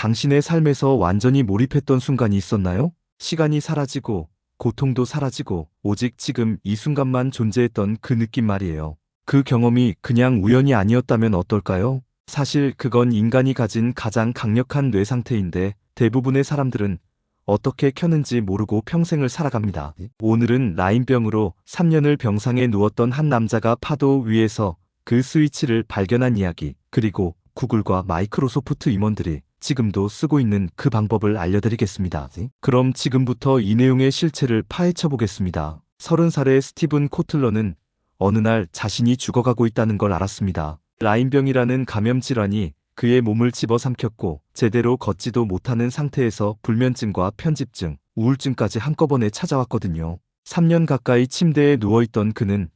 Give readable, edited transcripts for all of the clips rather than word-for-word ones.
당신의 삶에서 완전히 몰입했던 순간이 있었나요? 시간이 사라지고 고통도 사라지고 오직 지금 이 순간만 존재했던 그 느낌 말이에요. 그 경험이 그냥 우연이 아니었다면 어떨까요? 사실 그건 인간이 가진 가장 강력한 뇌 상태인데 대부분의 사람들은 어떻게 켰는지 모르고 평생을 살아갑니다. 오늘은 라임병으로 3년을 병상에 누웠던 한 남자가 파도 위에서 그 스위치를 발견한 이야기, 그리고 구글과 마이크로소프트 임원들이 지금도 쓰고 있는 그 방법을 알려드리겠습니다. 그럼 지금부터 이 내용의 실체를 파헤쳐 보겠습니다. 30살의 스티븐 코틀러는 어느 날 자신이 죽어가고 있다는 걸 알았습니다. 라임병이라는 감염질환이 그의 몸을 집어삼켰고 제대로 걷지도 못하는 상태에서 불면증과 편집증, 우울증까지 한꺼번에 찾아왔거든요. 3년 가까이 침대에 누워있던 그는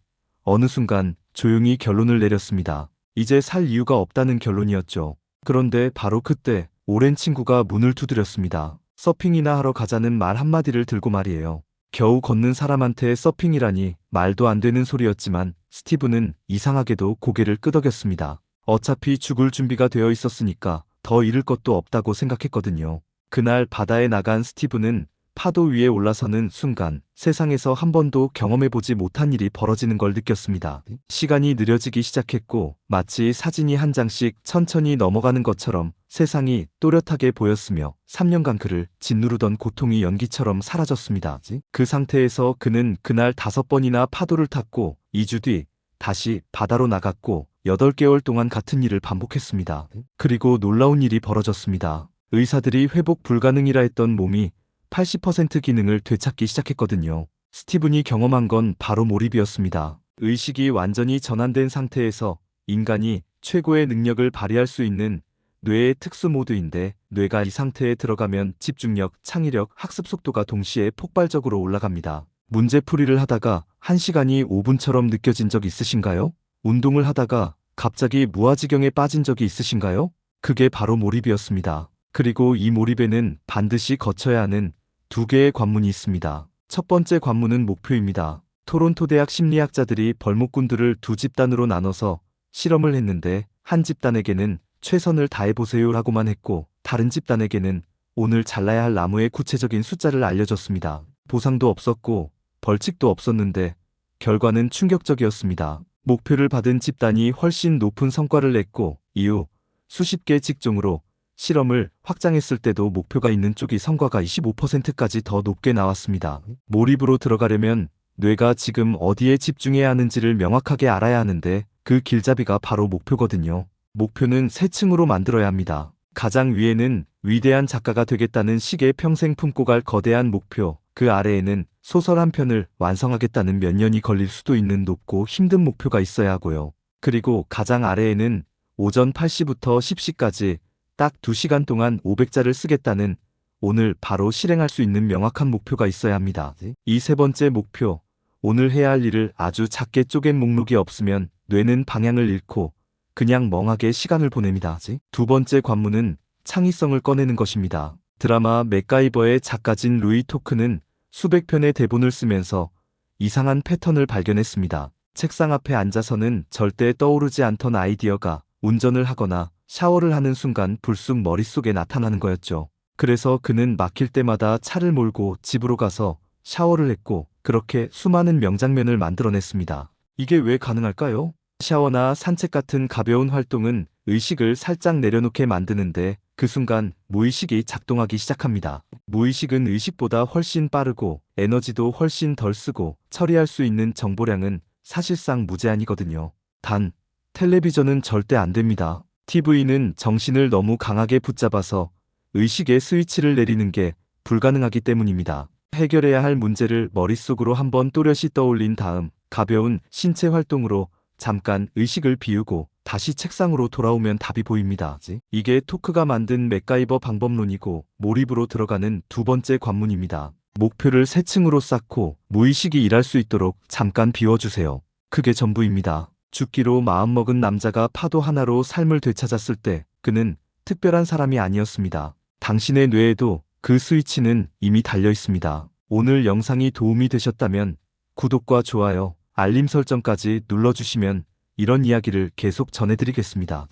어느 순간 조용히 결론을 내렸습니다. 이제 살 이유가 없다는 결론이었죠. 그런데 바로 그때 오랜 친구가 문을 두드렸습니다. 서핑이나 하러 가자는 말 한마디를 들고 말이에요. 겨우 걷는 사람한테 서핑이라니 말도 안 되는 소리였지만 스티븐은 이상하게도 고개를 끄덕였습니다. 어차피 죽을 준비가 되어 있었으니까 더 잃을 것도 없다고 생각했거든요. 그날 바다에 나간 스티븐은 파도 위에 올라서는 순간 세상에서 한 번도 경험해보지 못한 일이 벌어지는 걸 느꼈습니다. 시간이 느려지기 시작했고 마치 사진이 한 장씩 천천히 넘어가는 것처럼 세상이 또렷하게 보였으며 3년간 그를 짓누르던 고통이 연기처럼 사라졌습니다. 그 상태에서 그는 그날 5번이나 파도를 탔고 2주 뒤 다시 바다로 나갔고 8개월 동안 같은 일을 반복했습니다. 그리고 놀라운 일이 벌어졌습니다. 의사들이 회복 불가능이라 했던 몸이 80% 기능을 되찾기 시작했거든요. 스티븐이 경험한 건 바로 몰입이었습니다. 의식이 완전히 전환된 상태에서 인간이 최고의 능력을 발휘할 수 있는 뇌의 특수 모드인데 뇌가 이 상태에 들어가면 집중력, 창의력, 학습 속도가 동시에 폭발적으로 올라갑니다. 문제풀이를 하다가 1시간이 5분처럼 느껴진 적 있으신가요? 운동을 하다가 갑자기 무아지경에 빠진 적이 있으신가요? 그게 바로 몰입이었습니다. 그리고 이 몰입에는 반드시 거쳐야 하는 2개의 관문이 있습니다. 첫 번째 관문은 목표입니다. 토론토 대학 심리학자들이 벌목꾼들을 2집단으로 나눠서 실험을 했는데 한 집단에게는 최선을 다해보세요 라고만 했고 다른 집단에게는 오늘 잘라야 할 나무의 구체적인 숫자를 알려줬습니다. 보상도 없었고 벌칙도 없었는데 결과는 충격적이었습니다. 목표를 받은 집단이 훨씬 높은 성과를 냈고 이후 수십 개 직종으로 실험을 확장했을 때도 목표가 있는 쪽이 성과가 25%까지 더 높게 나왔습니다. 몰입으로 들어가려면 뇌가 지금 어디에 집중해야 하는지를 명확하게 알아야 하는데 그 길잡이가 바로 목표거든요. 목표는 세 층으로 만들어야 합니다. 가장 위에는 위대한 작가가 되겠다는 시계 평생 품고 갈 거대한 목표, 그 아래에는 소설 한 편을 완성하겠다는 몇 년이 걸릴 수도 있는 높고 힘든 목표가 있어야 하고요. 그리고 가장 아래에는 오전 8시부터 10시까지 딱 2시간 동안 500자를 쓰겠다는 오늘 바로 실행할 수 있는 명확한 목표가 있어야 합니다. 이 세 번째 목표, 오늘 해야 할 일을 아주 작게 쪼갠 목록이 없으면 뇌는 방향을 잃고 그냥 멍하게 시간을 보냅니다. 2번째 관문은 창의성을 꺼내는 것입니다. 드라마 맥가이버의 작가진 루이 토크는 수백 편의 대본을 쓰면서 이상한 패턴을 발견했습니다. 책상 앞에 앉아서는 절대 떠오르지 않던 아이디어가 운전을 하거나 샤워를 하는 순간 불쑥 머릿속에 나타나는 거였죠. 그래서 그는 막힐 때마다 차를 몰고 집으로 가서 샤워를 했고 그렇게 수많은 명장면을 만들어냈습니다. 이게 왜 가능할까요? 샤워나 산책 같은 가벼운 활동은 의식을 살짝 내려놓게 만드는데 그 순간 무의식이 작동하기 시작합니다. 무의식은 의식보다 훨씬 빠르고 에너지도 훨씬 덜 쓰고 처리할 수 있는 정보량은 사실상 무제한이거든요. 단, 텔레비전은 절대 안 됩니다. TV는 정신을 너무 강하게 붙잡아서 의식의 스위치를 내리는 게 불가능하기 때문입니다. 해결해야 할 문제를 머릿속으로 한번 또렷이 떠올린 다음 가벼운 신체 활동으로 잠깐 의식을 비우고 다시 책상으로 돌아오면 답이 보입니다. 이게 토크가 만든 맥가이버 방법론이고 몰입으로 들어가는 2번째 관문입니다. 목표를 세 층으로 쌓고 무의식이 일할 수 있도록 잠깐 비워주세요. 그게 전부입니다. 죽기로 마음먹은 남자가 파도 하나로 삶을 되찾았을 때 그는 특별한 사람이 아니었습니다. 당신의 뇌에도 그 스위치는 이미 달려 있습니다. 오늘 영상이 도움이 되셨다면 구독과 좋아요, 알림 설정까지 눌러주시면 이런 이야기를 계속 전해드리겠습니다.